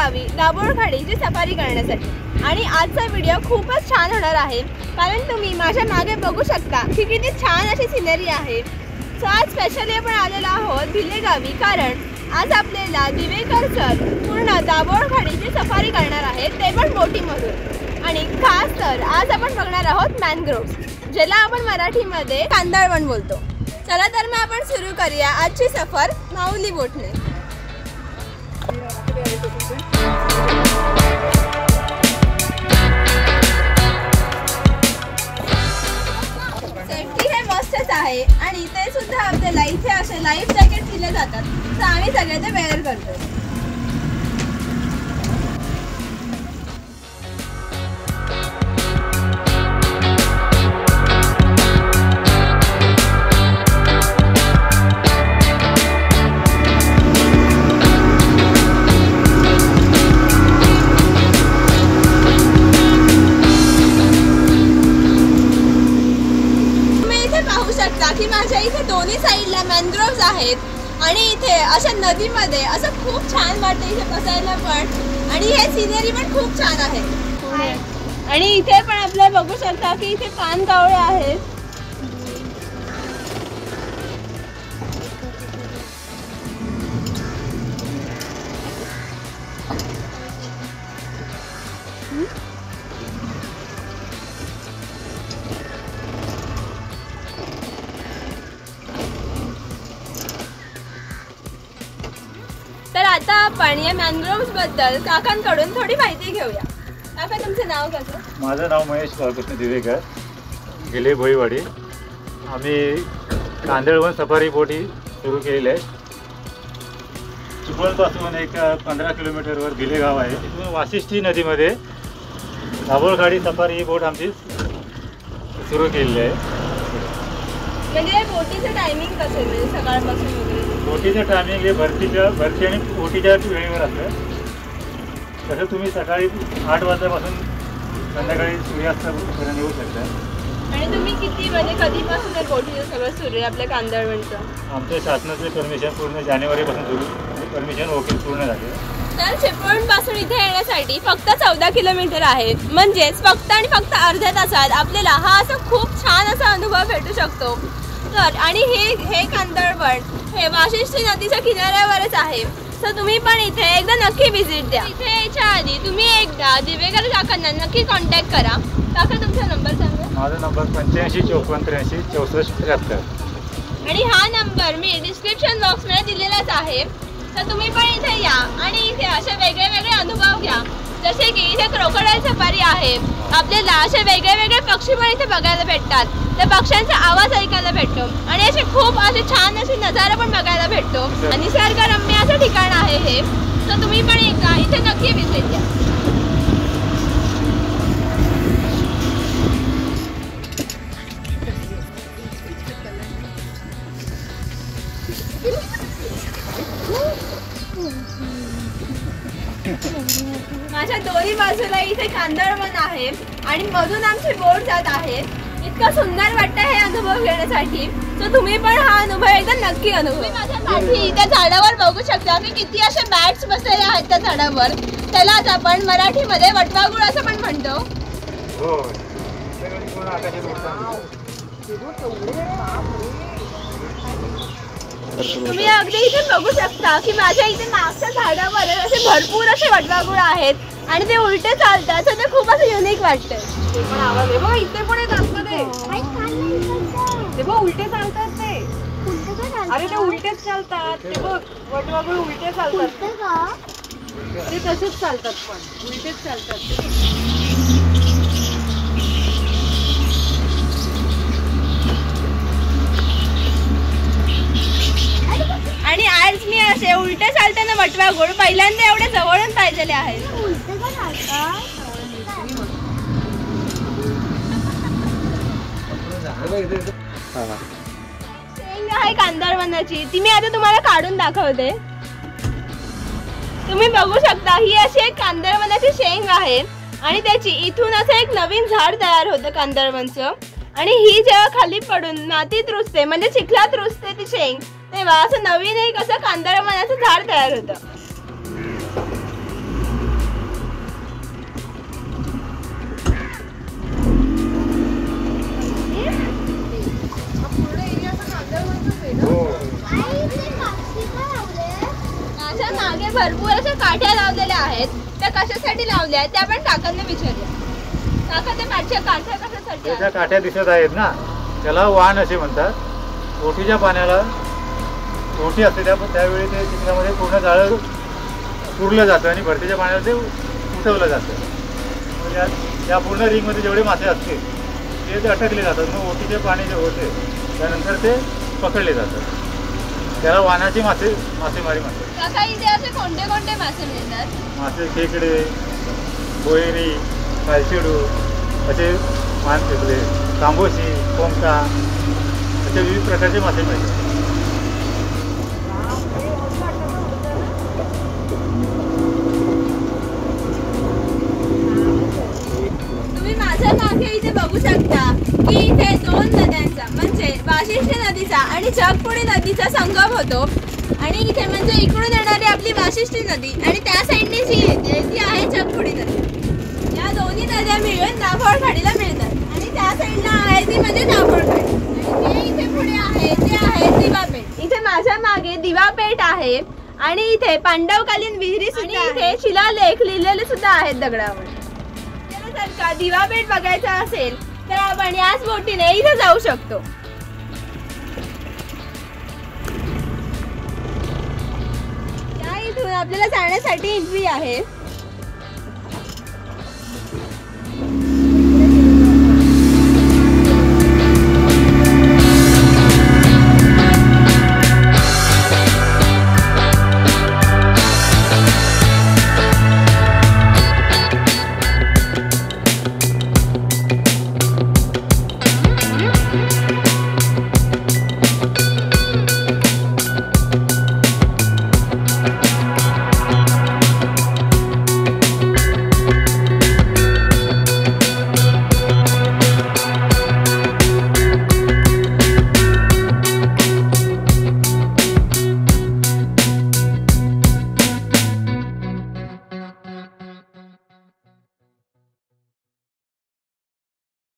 गावी दाभोळखाडीची सफारी करण्यासाठी। आणि आजचा व्हिडिओ खूपच छान होणार आहे, कारण तुम्ही माझ्या मागे बघू शकता की किती छान अशी सिनरी आहे। सो आज स्पेशली आपण आलेलो आहोत भिले गावी, कारण आज आपल्याला दिवेकर सर पूर्ण दाभोळखाडीची सफारी करणार आहेत, ते पण बोटीमधून। आणि खास तर आज आपण बघणार आहोत मॅनग्रोव्स, ज्याला आपण मराठीमध्ये कांदळवन बोलतो। चला तर मग आपण सुरू करूया आजची सफर माऊली बोटने। सेफ्टी हे मस्तच आहे आणि ते सुद्धा आपल्याला इथे असे लाईफ जॅकेट दिले जातात, तर आम्ही सगळे ते वेअर करतो। की माझ्या इथे दोन्ही साईडला मॅनग्रोव्स आहेत आणि इथे अशा नदीमध्ये असं खूप छान वाटतं इथे बसायला पण, आणि हे सिनरी पण खूप छान आहे। आणि इथे पण आपल्याला बघू शकता की इथे पानकावळे आहेत। तर आता आपण या मॅनग्रोव्स बद्दल काकांकडून थोडी माहिती घेऊया। काका, तुमचं नाव कसं? माझं नाव महेश बाळकृष्ण दिवेकर, गेले भोईवाडी। आम्ही कांदळवन सफारी बोटी सुरू केलेली आहे। चिपळूणपासून एक 15 किलोमीटरवर भिले गाव आहे, तिथून वाशिष्ठी नदीमध्ये दाभोळखाडी सफारी ही बोट आमची सुरू केलेली आहे। म्हणजे बोटीचं टायमिंग कसं आहे, म्हणजे सकाळपासून वगैरे? बोटीचं टायमिंग हे भरती आणि बोटीच्या वेळेवर असतं। तसं तुम्ही सकाळी 8 वाजल्यापासून संध्याकाळी सूर्यास्तापर्यंत येऊ शकता। आणि तुम्ही किती, म्हणजे कधीपासून ते बोटीचं सगळं सुरू आहे आपल्या कांदळवनचं? आमच्या शासनाचे परमिशन पूर्ण जानेवारीपासून सुरू, परमिशन ओके पूर्ण झाले। तर चिपळूणपासून इथे येण्यासाठी फक्त 14 किलोमीटर आहेत, म्हणजेच फक्त आणि फक्त अर्ध्या तासात आपल्याला हा असा खूप छान असा अनुभव भेटू शकतो। तर आणि हे कांदळवन हे वाशिष्ठी नदीच्या किनाऱ्यावरच आहे, तर तुम्ही पण इथे एकदा नक्की व्हिजिट द्या। इथे यायच्या आधी तुम्ही एकदा दिवेकर काकांना नक्की कॉन्टॅक्ट करा। काका, तुमचा नंबर सांगा। माझा नंबर 85 54 83 64 73। आणि हा नंबर मी डिस्क्रिप्शन बॉक्समध्ये दिलेलाच आहे, तर तुम्ही पण इथे या आणि इथे असे वेगळे वेगळे अनुभव घ्या। जसे की इथे क्रोकोडाईल सफारी आहे, आपल्याला असे वेगळे वेगळे पक्षी पण इथे बघायला भेटतात, त्या पक्ष्यांचा आवाज ऐकायला भेटतो आणि असे खूप असे छान असे नजारा पण बघायला भेटतो। आणि निसर्गरम्य असं ठिकाण आहे हे, तर तुम्ही पण एकदा इथे नक्की व्हिजिट द्या। माझ्या दोन्ही बाजूला इथे कांदळवन आहे आणि मधून आमची बोट जात आहे। इतकं सुंदर वाटतं हे अनुभव घेण्यासाठी, तर तुम्ही पण हा अनुभव एकदा नक्की अनुभव। माझ्या पाठी त्या झाडावर बघू शकता की किती असे बॅट्स बसलेले आहेत त्या झाडावर, त्यालाच आपण मराठीमध्ये वटवाघूळ असं पण म्हणतो। तुम्ही अगदी इथे बघू शकता की माझ्या इथे मागच्या झाडावर असे भरपूर असे वटवाघूळ आहेत आणि ते उलटे चालतात, तर ते खूप असं युनिक वाटतंय। ते पण आवाज आहे बघ, इथे पण येत आतमध्ये ते बघ, उलटे चालतात ते। अरे ते उलटेच चालतात, ते बघ वटवाघूळ उलटे चालतात, ते तसेच चालतात पण उलटेच चालतात। आणि आज मी असे उलटे चालताना वटवाघूळ पहिल्यांदा एवढे जवळून पाहिलेले आहेत। शेंग आहे कांदळवनाची, ती मी आता तुम्हाला काढून दाखवते। तुम्ही बघू शकता ही अशी एक कांदळवनाची शेंग आहे आणि त्याची इथून असं एक नवीन झाड तयार होतं कांदळवनचं, आणि ही जेव्हा खाली पडून मातीत रुजते, म्हणजे चिखलात रुजते ती शेंग, तेव्हा असं नवीन एक असं कांदळवनाचं झाड तयार होतं। आहेत त्या कशासाठी लावल्या आहेत त्या आपण काकांना विचारूया. काका ते पाठच्या काठ्या कशासाठी त्याच्या आहेत? काठ्या दिसत आहेत ना, त्याला वाण असे म्हणतात. ओटीच्या पाण्याला ओटी असते त्यावेळी ते चिखलामध्ये पूर्ण जाळं पुरलं जातं आणि भरतीच्या पाण्याला ते उठवलं जातं. या पूर्ण रिंगमध्ये जेवढे मासे असतील ते अटकले जातात. मग ओटीचे पाणी जे होते त्यानंतर ते पकडले जातात. त्याला वाणाची मासेमारी म्हणतात. काका इथे असे कोणते कोणते मासे मिळतात? मासे खेकडे, बोयरी, कालशिडू असे मान फेकले, तांबोशी, कोंबटा असे विविध प्रकारचे मासे मिळतात. तुम्ही माझ्या मागे इथे बघू शकता की इथे दोन नद्यांचा म्हणजे वाशिष्ठी नदीचा आणि जगपुडी नदीचा संगम होतो. आणि इथे म्हणजे इकडून येणारी आपली वाशिष्ठी नदी आणि त्या साईडने जी येते ती आहे जगपुडी नदी. या दोन्ही नद्या मिळून दाभोळ खाडीला मिळतात आणि त्या साईडला आहे ती म्हणजे दाभोळ खाडी. आणि ते इथे पुढे आहे ते आहे दिवापेठ. इथे माझ्या मागे दिवापेठ आहे आणि इथे पांडवकालीन विहिरी सुद्धा इथे शिलालेख लिहिलेले सुद्धा आहेत दगडावर. जर का दिवापेठ बघायचा असेल तर आपण याच बोटीने इथे जाऊ शकतो. त्या इथून आपल्याला जाण्यासाठी एंट्री आहे.